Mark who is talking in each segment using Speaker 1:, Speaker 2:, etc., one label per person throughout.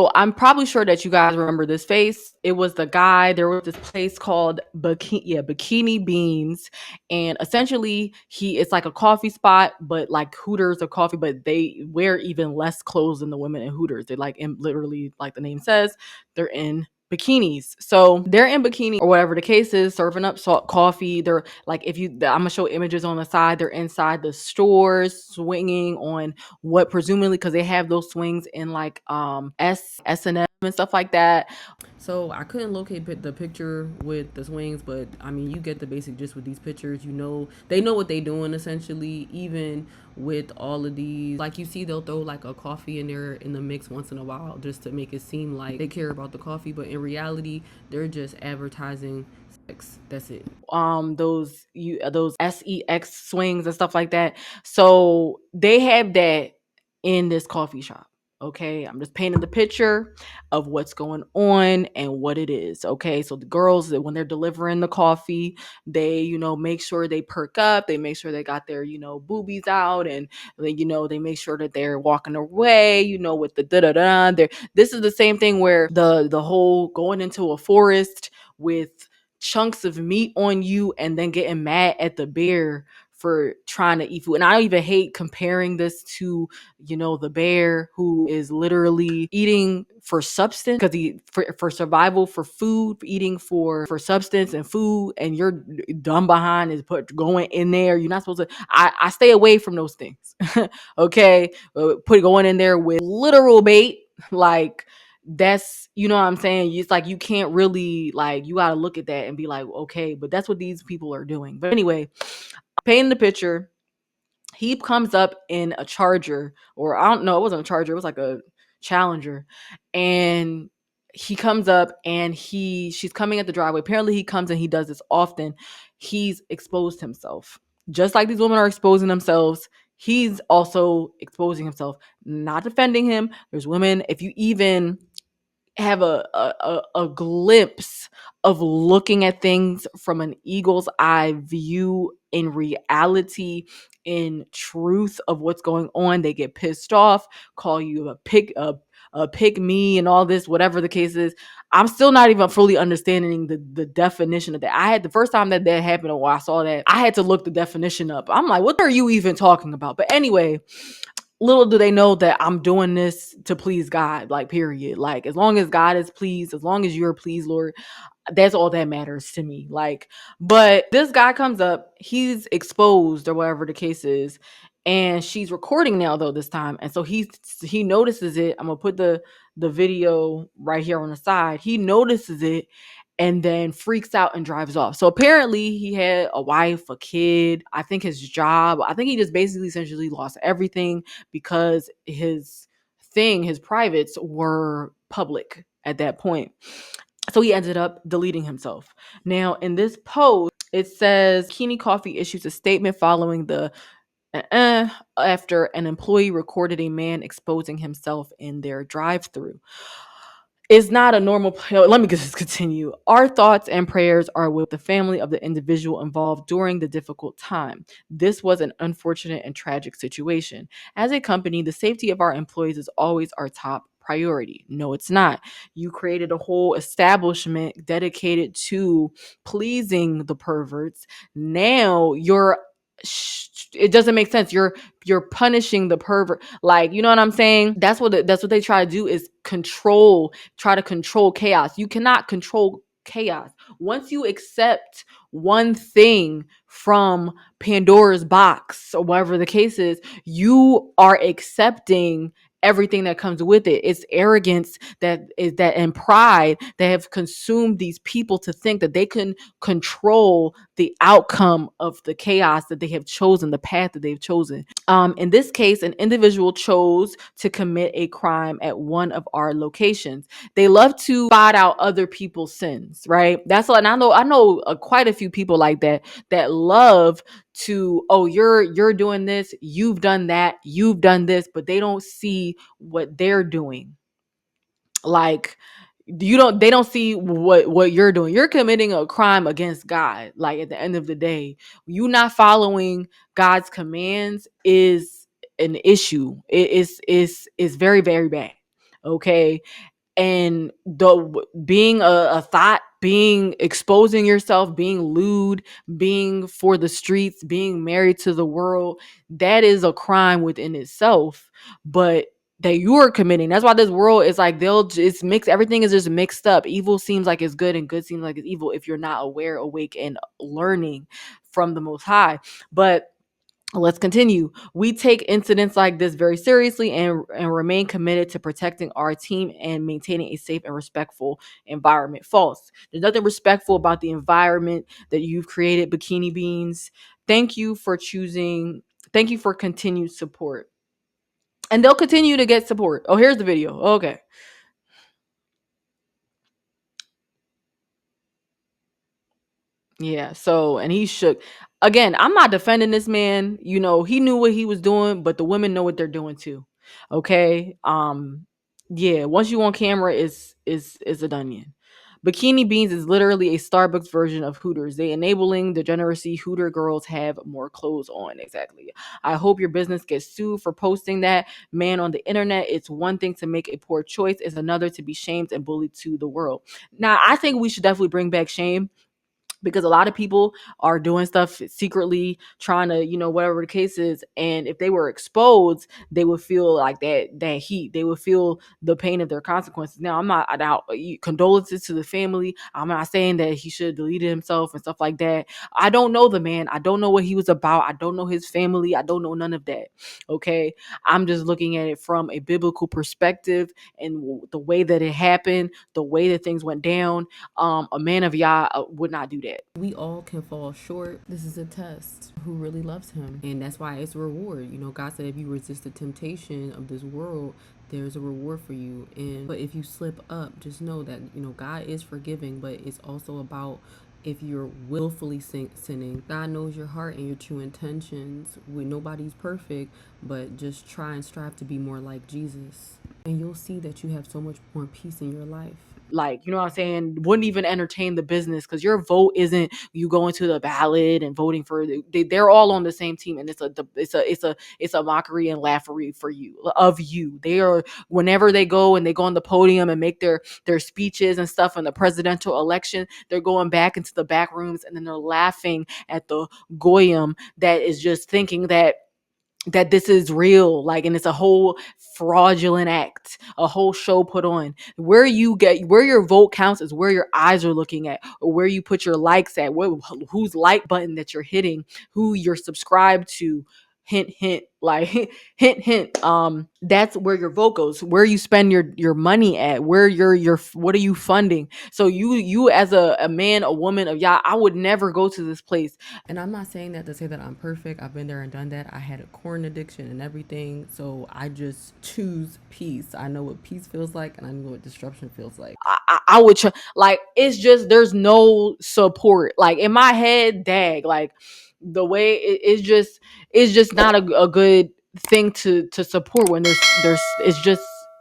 Speaker 1: So I'm probably sure that you guys remember this face. It was the guy. There was this place called Bikini Beans, and essentially it's like a coffee spot, but like Hooters of coffee. But they wear even less clothes than the women in Hooters. They like literally, like the name says, they're in bikinis. So they're in bikini or whatever the case is, serving up salt coffee. They're like, I'm gonna show images on the side. They're inside the stores, swinging on what presumably, because they have those swings in like S&M and stuff like that. So I couldn't locate the picture with the swings, but I mean, you get the basic gist with these pictures. You know, they know what they doing essentially. Even with all of these, like you see, they'll throw like a coffee in there in the mix once in a while, just to make it seem like they care about the coffee, but in reality, they're just advertising sex. That's it. Those sex swings and stuff like that. So they have that in this coffee shop. Okay, I'm just painting the picture of what's going on and what it is. Okay, so the girls, when they're delivering the coffee, they, make sure they perk up. They make sure they got their, boobies out, and they make sure that they're walking away, with the da da da. This is the same thing where the whole going into a forest with chunks of meat on you and then getting mad at the bear for trying to eat food. And I even hate comparing this to, the bear who is literally eating for substance, because for survival, for food, eating for substance and food, and you're dumb behind is going in there. You're not supposed to. I stay away from those things. Okay, going in there with literal bait, like, that's, what I'm saying, it's like you can't really, like, you got to look at that and be like, okay, but that's what these people are doing. But anyway, painting the picture, he comes up in a Charger, or I don't know, it wasn't a Charger, it was like a Challenger, and he comes up and she's coming at the driveway. Apparently he comes and he does this often. He's exposed himself, just like these women are exposing themselves. He's also exposing himself, not defending him. There's women, if you even have a glimpse of looking at things from an eagle's eye view, in reality, in truth of what's going on, they get pissed off, call you a pick me and all this, whatever the case is. I'm still not even fully understanding the definition of that. I had, the first time that happened, or I saw that, I had to look the definition up. I'm like, what are you even talking about? But anyway, little do they know that I'm doing this to please God, like, period. Like, as long as God is pleased, as long as you're pleased, Lord, that's all that matters to me. Like, but this guy comes up, he's exposed or whatever the case is, and she's recording now though this time. And so he notices it. I'm gonna put the video right here on the side. He notices it and then freaks out and drives off. So apparently he had a wife, a kid, I think his job. I think he just basically essentially lost everything because his privates were public at that point. So he ended up deleting himself. Now, in this post, it says Keeney Coffee issues a statement following the after an employee recorded a man exposing himself in their drive-through. It's not a normal. Let me just continue. Our thoughts and prayers are with the family of the individual involved during the difficult time. This was an unfortunate and tragic situation. As a company, the safety of our employees is always our top priority. No, it's not. You created a whole establishment dedicated to pleasing the perverts. Now it doesn't make sense. You're punishing the pervert. Like, you know what I'm saying? That's what they try to do, is try to control chaos. You cannot control chaos. Once you accept one thing from Pandora's box, or whatever the case is, you are accepting everything that comes with it. It's arrogance and pride that have consumed these people to think that they can control the outcome of the chaos that they have chosen, the path that they've chosen. In this case, an individual chose to commit a crime at one of our locations. They love to spot out other people's sins, right? That's what, and I know quite a few people like that love to, oh, you're doing this, you've done that, you've done this, but they don't see what they're doing. Like, they don't see what you're doing. You're committing a crime against God. Like, at the end of the day, you not following God's commands is an issue. It is very, very bad. Okay. and the being a thought, being exposing yourself, being lewd, being for the streets, being married to the world, that is a crime within itself. But that you're committing. That's why this world is like they'll just mix, everything is just mixed up. Evil seems like it's good and good seems like it's evil if you're not aware, awake, and learning from the Most High. But let's continue. We take incidents like this very seriously and remain committed to protecting our team and maintaining a safe and respectful environment. False. There's nothing respectful about the environment that you've created, Bikini Beans. Thank you for choosing. Thank you for continued support. And they'll continue to get support. Oh, here's the video. Okay. Yeah. So, and he shook. Again, I'm not defending this man. You know, he knew what he was doing, but the women know what they're doing too. Okay. Yeah, once you on camera is a dunion. Bikini Beans is literally a Starbucks version of Hooters. They enabling degeneracy. Hooter girls have more clothes on. Exactly. I hope your business gets sued for posting that man on the internet. It's one thing to make a poor choice, it's another to be shamed and bullied to the world. Now, I think we should definitely bring back shame, because a lot of people are doing stuff secretly, trying to, whatever the case is, and if they were exposed, they would feel like that heat, they would feel the pain of their consequences. Now, I'm not out, condolences to the family. I'm not saying that he should have deleted himself and stuff like that. I don't know the man, I don't know what he was about, I don't know his family, I don't know none of that. Okay, I'm just looking at it from a biblical perspective and the way that it happened, the way that things went down. A man of Yah would not do that. We all can fall short. This is a test. Who really loves him? And that's why it's a reward. God said if you resist the temptation of this world, there's a reward for you. But if you slip up, just know that, God is forgiving, but it's also about if you're willfully sinning. God knows your heart and your true intentions. Nobody's perfect, but just try and strive to be more like Jesus. And you'll see that you have so much more peace in your life. Like, you know what I'm saying? Wouldn't even entertain the business, because your vote isn't you going to the ballot and voting for. They're all on the same team, and it's a mockery and laughery for you of you. They are, whenever they go on the podium and make their speeches and stuff in the presidential election, they're going back into the back rooms and then they're laughing at the goyim that is just thinking that this is real, like, and it's a whole fraudulent act, a whole show put on. Where your vote counts is where your eyes are looking at, or where you put your likes at, whose like button that you're hitting, who you're subscribed to. Hint, hint, like hint, hint. That's where your vote goes, where you spend your money at, where your what are you funding. So you as a man, a woman of Yah, I would never go to this place. And I'm not saying that to say that I'm perfect. I've been there and done that. I had a corn addiction and everything. So I just choose peace. I know what peace feels like, and I know what disruption feels like. I would like, it's just there's no support. Like in my head, dag, like the way it's just not a good thing to support when there's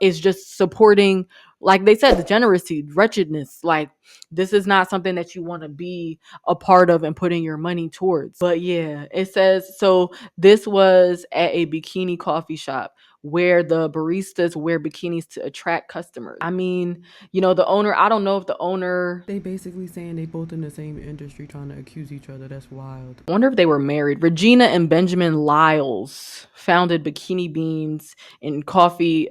Speaker 1: it's just supporting, like they said, degeneracy, wretchedness. Like, this is not something that you want to be a part of and putting your money towards. But yeah, it says, so this was at a bikini coffee shop where the baristas wear bikinis to attract customers. I mean, the owner, I don't know if the owner, they basically saying they both in the same industry trying to accuse each other. That's wild. I wonder if they were married. Regina and Benjamin Lyles founded Bikini Beans and Coffee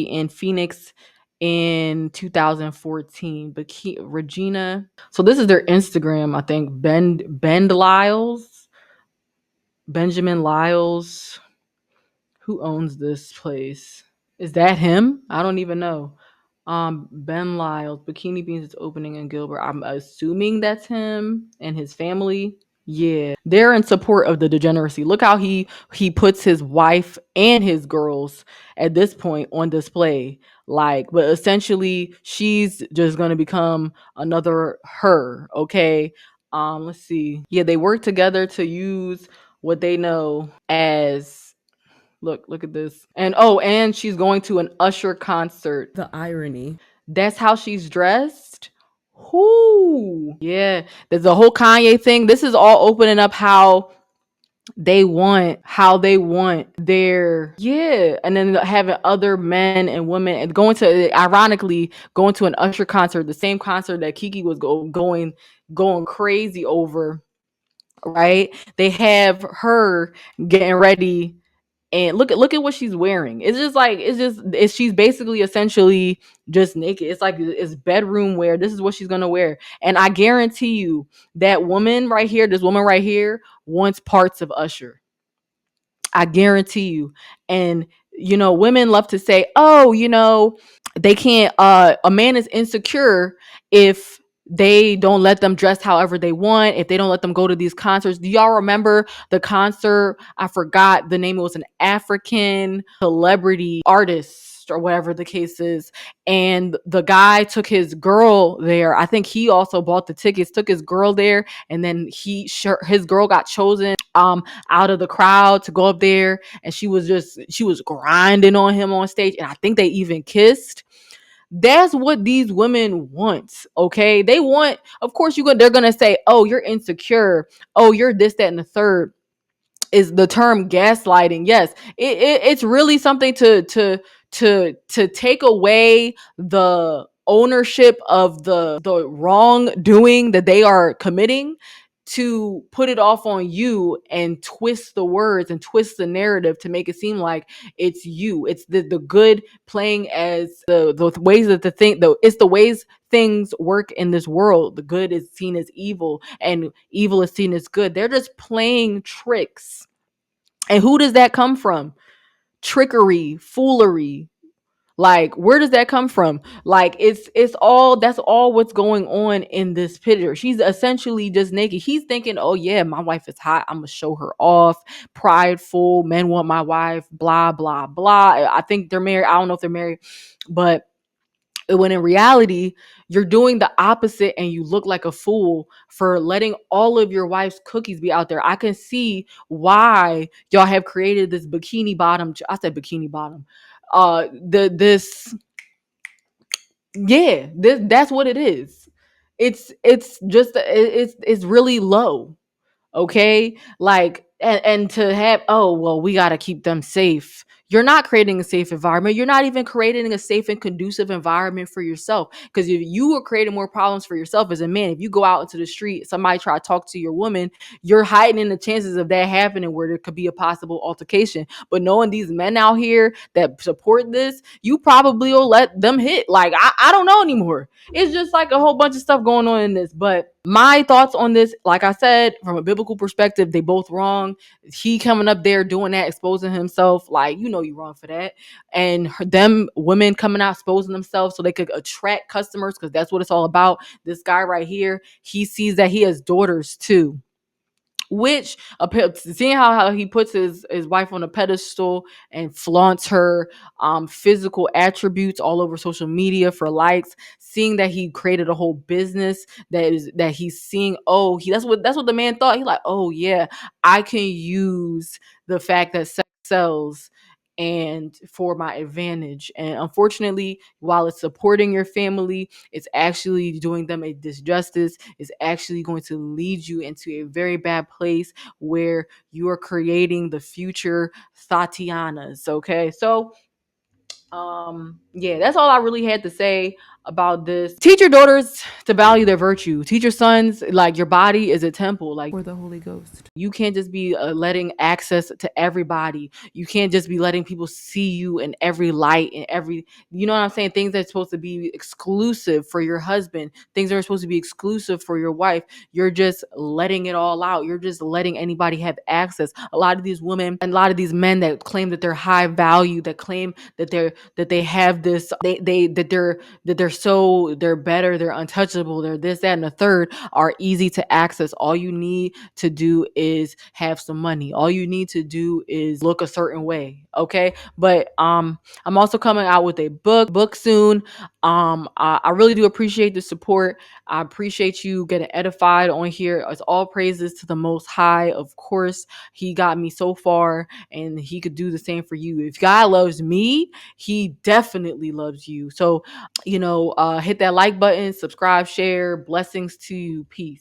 Speaker 1: in Phoenix in 2014. Regina. So this is their Instagram, I think. Ben Lyles. Benjamin Lyles. Who owns this place? Is that him? I don't even know. Ben Lyles, Bikini Beans is opening in Gilbert. I'm assuming that's him and his family. Yeah, they're in support of the degeneracy. Look how he puts his wife and his girls at this point on display. Like, but essentially she's just gonna become another her. Okay. Let's see. Yeah, they work together to use what they know as, look at this. And she's going to an Usher concert. The irony. That's how she's dressed. Whoo. Yeah. There's a whole Kanye thing. This is all opening up how They want how they want their, yeah, and then having other men and women and going to an Usher concert, the same concert that Kiki was going crazy over, right? They have her getting ready, and look at what she's wearing. It's just like she's basically essentially just naked. It's like it's bedroom wear. This is what she's gonna wear, and I guarantee you that this woman right here, wants parts of Usher. I guarantee you. And women love to say, "Oh, they can't a man is insecure if they don't let them dress however they want, if they don't let them go to these concerts." Do y'all remember the concert? I forgot the name. It was an African celebrity artist or whatever the case is. And the guy took his girl there. I think he also bought the tickets, took his girl there, and then his girl got chosen out of the crowd to go up there, and she was grinding on him on stage, and I think they even kissed. That's what these women want. Okay, they want, of course, they're gonna say, "Oh, you're insecure. Oh, you're this, that, and the third." Is the term gaslighting? Yes, it's really something to take away the ownership of the wrongdoing that they are committing, to put it off on you and twist the words and twist the narrative to make it seem like it's you. It's the good playing as the ways that it's the ways things work in this world. The good is seen as evil and evil is seen as good. They're just playing tricks. And who does that come from? Trickery, foolery. Like, where does that come from? Like, that's all what's going on in this picture. She's essentially just naked. He's thinking, "Oh yeah, my wife is hot. I'm gonna show her off." Prideful men want my wife, blah blah blah. I think they're married. I don't know if they're married, but when in reality, you're doing the opposite, and you look like a fool for letting all of your wife's cookies be out there. I can see why y'all have created this bikini bottom. I said bikini bottom. This, yeah, that's what it is. It's just it's really low. Okay, like, and to have, "Oh well, we got to keep them safe." You're not creating a safe environment. You're not even creating a safe and conducive environment for yourself, because if you are creating more problems for yourself as a man, if you go out into the street, somebody try to talk to your woman, you're heightening the chances of that happening, where there could be a possible altercation. But knowing these men out here that support this, you probably will let them hit. Like, I don't know anymore. It's just like a whole bunch of stuff going on in this. But my thoughts on this, like I said, from a biblical perspective, they both wrong. He coming up there doing that, exposing himself, like, you wrong for that. And them women coming out exposing themselves so they could attract customers, because that's what it's all about. This guy right here, he sees that he has daughters too, which, seeing how he puts his wife on a pedestal and flaunts her physical attributes all over social media for likes, seeing that he created a whole business that he's seeing. Oh, that's what the man thought. He like, "Oh yeah, I can use the fact that sex sells and for my advantage." And unfortunately, while it's supporting your family, it's actually doing them a disjustice. It's actually going to lead you into a very bad place, where you are creating the future Tatianas. Okay, so yeah, that's all I really had to say about this. Teach your daughters to value their virtue. Teach your sons, like, your body is a temple, like,
Speaker 2: For the Holy Ghost.
Speaker 1: you can't just be letting access to everybody. You can't just be letting people see you in every light and every, you know what I'm saying? Things that are supposed to be exclusive for your husband, things that are supposed to be exclusive for your wife. You're just letting it all out. You're just letting anybody have access. A lot of these women and a lot of these men that claim that they're high value, that claim that they have this, they're better, they're untouchable, they're this, that, and the third, are easy to access. All you need to do is have some money. All you need to do is look a certain way. Okay. But I'm also coming out with a book soon. I really do appreciate the support. I appreciate you getting edified on here. It's all praises to the Most High. Of course, he got me so far, and he could do the same for you. If God loves me, he definitely loves you. So, hit that like button, subscribe, share. Blessings to you. Peace.